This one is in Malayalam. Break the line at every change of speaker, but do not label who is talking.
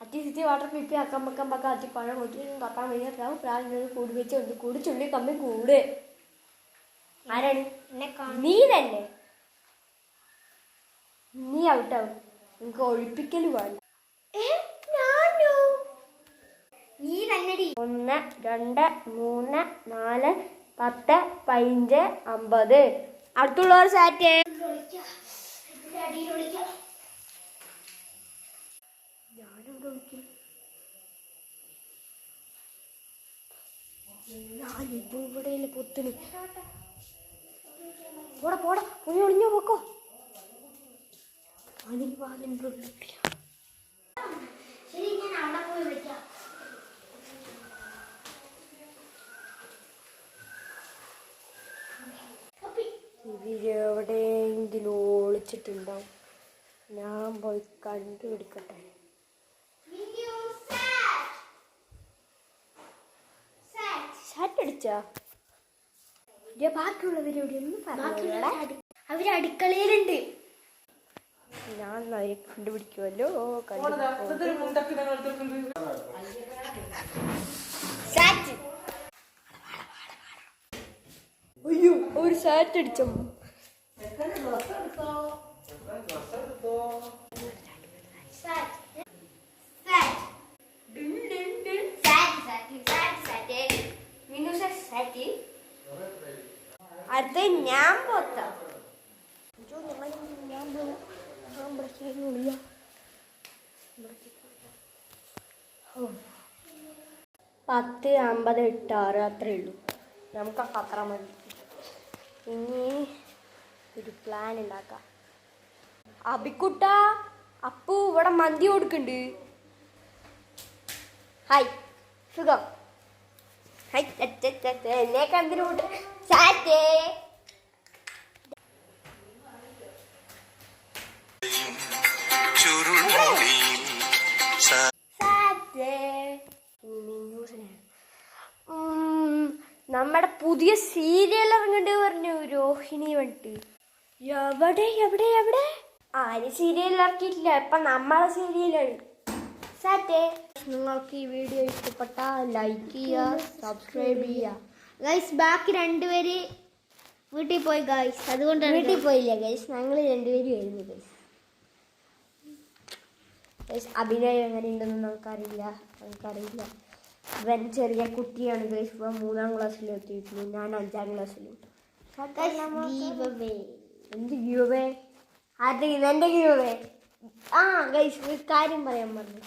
അത്തി വാട്ടർ പിപ്പി അക്കമ്പക്ക അത്തി പഴം കൊട്ടി കക്കാൻ വേണ്ടിയാവും പ്രായം കൂടി വെച്ച് ഒന്ന് കൂടി ചുള്ളി കമ്മി കൂട് ആരാണ് നീ തന്നെ നീ ഔട്ടാവും നിനക്ക് ഒഴിപ്പിക്കല് വേണ്ട നീ തന്നെടി 1 2 3 4 10 15 50 അടുത്തുള്ളവർ സാറ്റ് ഞാനെവിടെ വിളിക്കും ഞാനിപ്പോ ഇവിടെ പൊത്തിന് പോടാ പോടാ പോയി ഒളിഞ്ഞോ പോക്കോ ഇവരെവിടെയെങ്കിലും ഒളിച്ചിട്ടുണ്ടാവും ഞാൻ പോയി കണ്ടുപിടിക്കട്ടെ ഷാറ്റടിച്ചാ ബാക്കിയുള്ളവരെവിടെയൊന്നും പറഞ്ഞ അവര് അടുക്കളയിലുണ്ട് ഞാൻ കണ്ടുപിടിക്കുമല്ലോ അയ്യോ ഒരു സാറ്റ് അടിച്ചോ അടുത്ത ഞാൻ പോത്ത 10 50 8 അത്രേ ഉള്ളൂ നമുക്കൊക്കെ അത്ര മതി ഇനി ഒരു പ്ലാൻ ഉണ്ടാക്കാം അബിക്കുട്ട അപ്പു ഇവിടെ മന്തി കൊടുക്കുന്നുണ്ട് ഹായ് സുഖം ഹായ് എന്നെ കണ്ടിട്ട് സാറ്റേ നമ്മുടെ പുതിയ സീരിയൽ ഇറങ്ങണ്ട് പറഞ്ഞു രോഹിണി വന്നിട്ട് എവിടെ എവിടെ എവിടെ ആര് സീരിയൽ ഇറക്കിയിട്ടില്ല ഇപ്പൊ നമ്മളെ സീരിയലാണ് സാറ്റേ നിങ്ങൾക്ക് ഈ വീഡിയോ ഇഷ്ടപ്പെട്ടാൽ ലൈക്ക് ചെയ്യുക സബ്സ്ക്രൈബ് ചെയ്യുക
ഗൈസ് ബാക്കി രണ്ടുപേര് വീട്ടിൽ പോയി ഗൈസ് അതുകൊണ്ട്
വീട്ടിൽ പോയില്ല ഗൈസ് ഞങ്ങൾ രണ്ടുപേരും വരുന്നു ഗൈസ് ഗൈസ് അഭിനയം എങ്ങനെ ഉണ്ടെന്ന് നമുക്കറിയില്ല ഇവൻ ചെറിയ കുട്ടിയാണ് ഗൈസ് ഇപ്പം 3ാം ക്ലാസ്സിൽ എത്തിയിട്ടുള്ളൂ ഞാൻ 5ാം ക്ലാസ്സിലും എന്ത് ഗീവേ ആരുടെ ഇതെൻ്റെ ഗീവേ ഗൈസ് ഒരു കാര്യം പറയാൻ പറഞ്ഞു